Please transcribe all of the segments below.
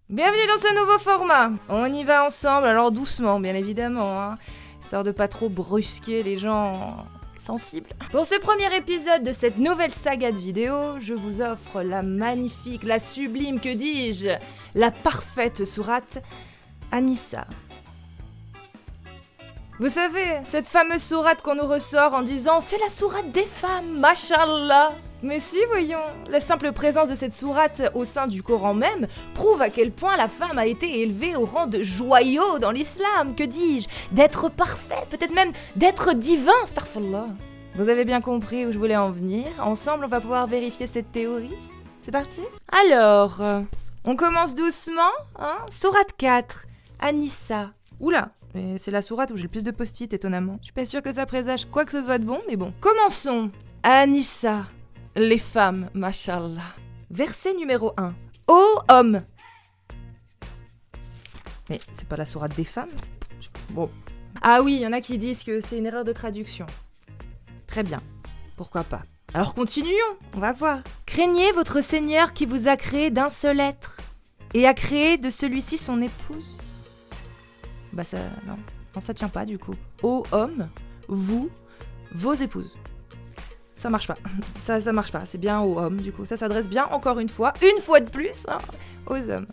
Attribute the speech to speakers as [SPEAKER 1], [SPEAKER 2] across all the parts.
[SPEAKER 1] Bienvenue dans ce nouveau format. On y va ensemble, alors doucement bien évidemment, hein, histoire de pas trop brusquer les gens sensibles. Pour ce premier épisode de cette nouvelle saga de vidéos, je vous offre la magnifique, la sublime, que dis-je, la parfaite sourate An-Nisa. Vous savez, cette fameuse sourate qu'on nous ressort en disant « c'est la sourate des femmes, mashallah !» Mais si, voyons, la simple présence de cette sourate au sein du Coran même prouve à quel point la femme a été élevée au rang de joyau dans l'islam, que dis-je, d'être parfaite, peut-être même d'être divin, astaghfirullah. Vous avez bien compris où je voulais en venir. Ensemble, on va pouvoir vérifier cette théorie. C'est parti ? Alors, on commence doucement, hein ? Sourate 4, An-Nisa. Oula, mais c'est la sourate où j'ai le plus de post-it, étonnamment. Je suis pas sûre que ça présage quoi que ce soit de bon, mais bon. Commençons. An-Nisa. Les femmes, mashallah. Verset numéro 1. Ô homme. Mais c'est pas la sourate des femmes ? Bon. Ah oui, il y en a qui disent que c'est une erreur de traduction. Très bien. Pourquoi pas. Alors continuons, on va voir. Craignez votre Seigneur qui vous a créé d'un seul être et a créé de celui-ci son épouse. Bah ça, non, ça tient pas du coup. Ô homme, vous, vos épouses. Ça marche pas, ça marche pas, c'est bien aux hommes du coup, ça s'adresse bien encore une fois de plus, hein, aux hommes.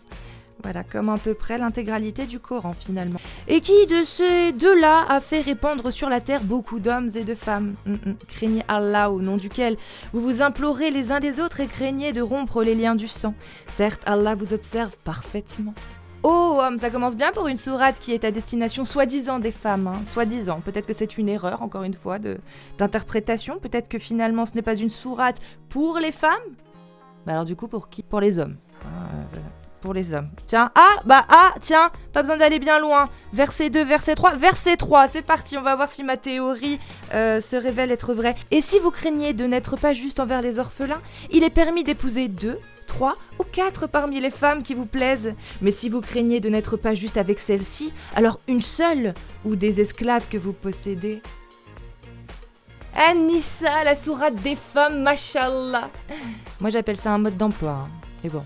[SPEAKER 1] Voilà, comme à peu près l'intégralité du Coran finalement. Et qui de ces deux-là a fait répandre sur la terre beaucoup d'hommes et de femmes. Craignez Allah au nom duquel vous vous implorez les uns les autres et craignez de rompre les liens du sang. Certes, Allah vous observe parfaitement. Oh homme, ça commence bien pour une sourate qui est à destination soi-disant des femmes, hein, soi-disant. Peut-être que c'est une erreur, encore une fois, d'interprétation. Peut-être que finalement ce n'est pas une sourate pour les femmes. Bah alors du coup, pour qui ? Pour les hommes. Pour les hommes. Tiens, tiens, pas besoin d'aller bien loin. Verset 2, verset 3, c'est parti, on va voir si ma théorie se révèle être vraie. Et si vous craignez de n'être pas juste envers les orphelins, il est permis d'épouser 2, 3 ou 4 parmi les femmes qui vous plaisent. Mais si vous craignez de n'être pas juste avec celle-ci, alors une seule ou des esclaves que vous possédez. An-Nisa, la sourate des femmes, mashallah. Moi j'appelle ça un mode d'emploi. Hein. Mais bon,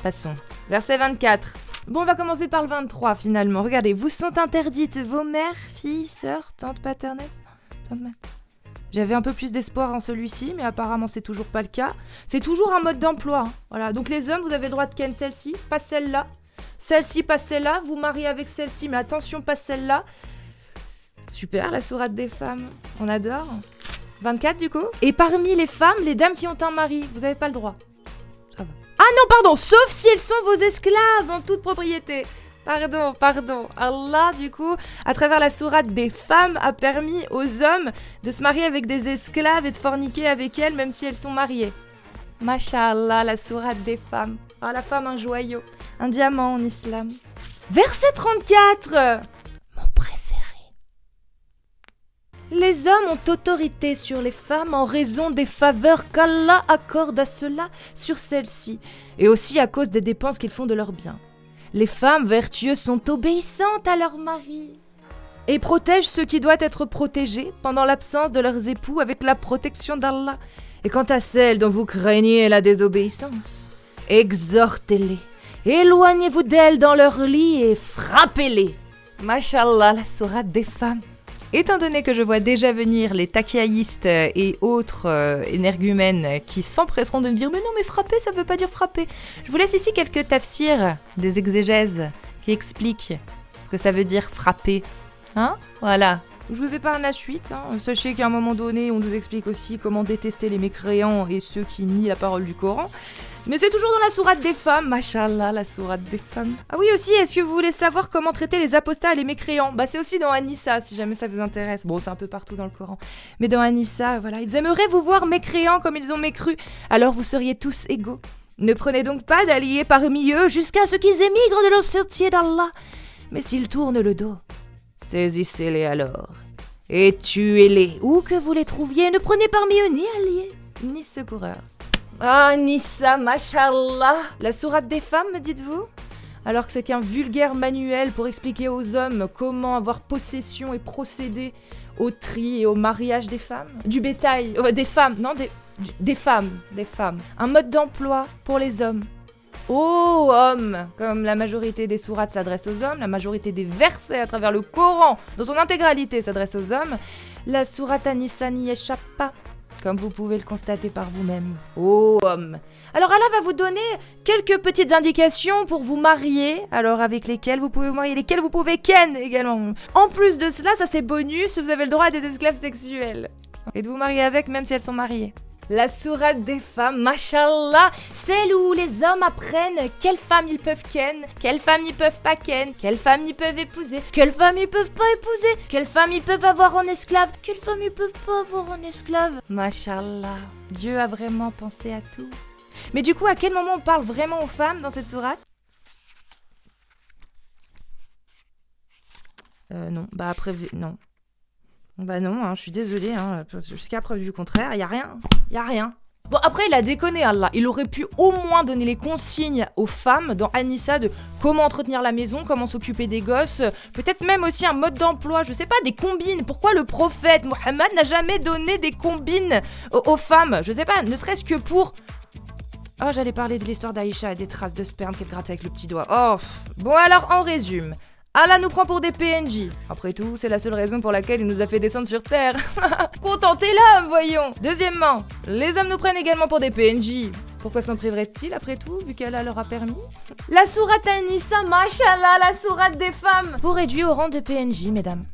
[SPEAKER 1] passons. Verset 24. Bon, on va commencer par le 23 finalement. Regardez, vous sont interdites vos mères, filles, sœurs, tantes paternelles. J'avais un peu plus d'espoir en celui-ci, mais apparemment c'est toujours pas le cas. C'est toujours un mode d'emploi. Hein. Voilà. Donc les hommes, vous avez le droit de ken celle-ci, pas celle-là. Celle-ci, pas celle-là. Vous mariez avec celle-ci, mais attention, pas celle-là. Super, la sourate des femmes. On adore. 24 du coup. Et parmi les femmes, les dames qui ont un mari, vous avez pas le droit. Ça va. Ah non, pardon, sauf si elles sont vos esclaves en toute propriété. Pardon. Allah, du coup, à travers la sourate des femmes, a permis aux hommes de se marier avec des esclaves et de forniquer avec elles, même si elles sont mariées. Masha'Allah, la sourate des femmes. Ah, la femme, un joyau, un diamant en islam. Verset 34. Mon préféré. Les hommes ont autorité sur les femmes en raison des faveurs qu'Allah accorde à ceux-là sur celles-ci, et aussi à cause des dépenses qu'ils font de leurs biens. Les femmes vertueuses sont obéissantes à leur mari et protègent ce qui doit être protégé pendant l'absence de leurs époux avec la protection d'Allah. Et quant à celles dont vous craignez la désobéissance, exhortez-les, éloignez-vous d'elles dans leur lit et frappez-les. Mashallah, la sourate des femmes. Étant donné que je vois déjà venir les takiaïstes et autres énergumènes qui s'empresseront de me dire « Mais non, mais frapper, ça veut pas dire frapper », je vous laisse ici quelques tafsirs, des exégèses qui expliquent ce que ça veut dire frapper. Hein ? Voilà. Je vous épargne la suite. Hein. Sachez qu'à un moment donné, on nous explique aussi comment détester les mécréants et ceux qui nient la parole du Coran. Mais c'est toujours dans la sourate des femmes, mashallah, la sourate des femmes. Ah oui aussi, est-ce que vous voulez savoir comment traiter les apostats et les mécréants ? Bah c'est aussi dans An-Nisa, si jamais ça vous intéresse. Bon, c'est un peu partout dans le Coran. Mais dans An-Nisa, voilà, ils aimeraient vous voir mécréants comme ils ont mécru. Alors vous seriez tous égaux. Ne prenez donc pas d'alliés parmi eux jusqu'à ce qu'ils émigrent de leur sentier d'Allah. Mais s'ils tournent le dos, saisissez-les alors et tuez-les. Où que vous les trouviez, ne prenez parmi eux ni alliés, ni secoureurs. Ah, Nisa, mashallah. La sourate des femmes, me dites-vous ? Alors que c'est qu'un vulgaire manuel pour expliquer aux hommes comment avoir possession et procéder au tri et au mariage des femmes ? Du bétail, des femmes, non, des femmes. Un mode d'emploi pour les hommes. Ô hommes, comme la majorité des sourates s'adresse aux hommes, la majorité des versets à travers le Coran, dans son intégralité, s'adresse aux hommes, la sourate An-Nisa n'y échappe pas, comme vous pouvez le constater par vous-même. Ô hommes. Alors Allah va vous donner quelques petites indications pour vous marier, alors avec lesquelles vous pouvez vous marier, lesquelles vous pouvez ken également. En plus de cela, ça c'est bonus, vous avez le droit à des esclaves sexuels. Et de vous marier avec même si elles sont mariées. La sourate des femmes, mashallah, celle où les hommes apprennent quelles femmes ils peuvent ken, quelles femmes ils peuvent pas ken, quelles femmes ils peuvent épouser, quelles femmes ils peuvent pas épouser, quelles femmes ils peuvent avoir en esclave, quelles femmes ils peuvent pas avoir en esclave. Mashallah, Dieu a vraiment pensé à tout. Mais du coup, à quel moment on parle vraiment aux femmes dans cette sourate ? Non, bah après, non. Bah non, hein, je suis désolée, hein, jusqu'à preuve du contraire, y a rien. Bon, après, il a déconné, Allah. Il aurait pu au moins donner les consignes aux femmes dans An-Nisa de comment entretenir la maison, comment s'occuper des gosses, peut-être même aussi un mode d'emploi, je sais pas, des combines. Pourquoi le prophète Mohammed n'a jamais donné des combines aux femmes ? Je sais pas, ne serait-ce que pour... Oh, j'allais parler de l'histoire d'Aïcha et des traces de sperme qu'elle grattait avec le petit doigt. Oh, bon alors, en résume... Allah nous prend pour des PNJ. Après tout, c'est la seule raison pour laquelle il nous a fait descendre sur Terre. Contentez l'homme, voyons. Deuxièmement, les hommes nous prennent également pour des PNJ. Pourquoi s'en priverait-il après tout, vu qu'Allah leur a permis ? La sourate An-Nisa, mashallah, la sourate des femmes, vous réduit au rang de PNJ, mesdames.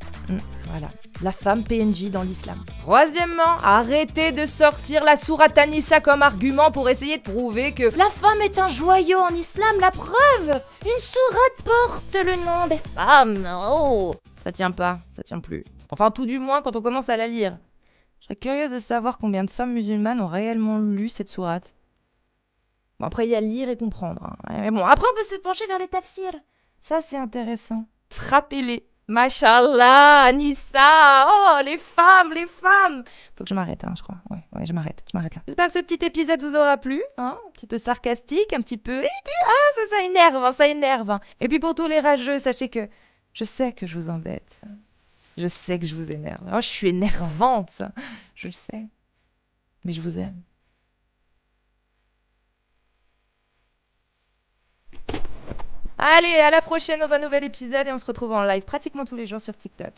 [SPEAKER 1] Voilà. La femme PNJ dans l'islam. Troisièmement, arrêtez de sortir la sourate An-Nisa comme argument pour essayer de prouver que la femme est un joyau en islam, la preuve ! Une sourate porte le nom des femmes, oh ! Ça tient pas, ça tient plus. Enfin, tout du moins quand on commence à la lire. Je serais curieuse de savoir combien de femmes musulmanes ont réellement lu cette sourate. Bon, après, il y a lire et comprendre. Hein. Mais bon, après, on peut se pencher vers les tafsirs. Ça, c'est intéressant. Frappez-les. Mashallah, Anissa, oh les femmes. Faut que je m'arrête, je crois. Ouais, je m'arrête là. J'espère que ce petit épisode vous aura plu, un petit peu sarcastique, un petit peu... ça énerve. Et puis pour tous les rageux, sachez que je sais que je vous embête. Je sais que je vous énerve. Oh, je suis énervante, je le sais. Mais je vous aime. Allez, à la prochaine dans un nouvel épisode et on se retrouve en live pratiquement tous les jours sur TikTok.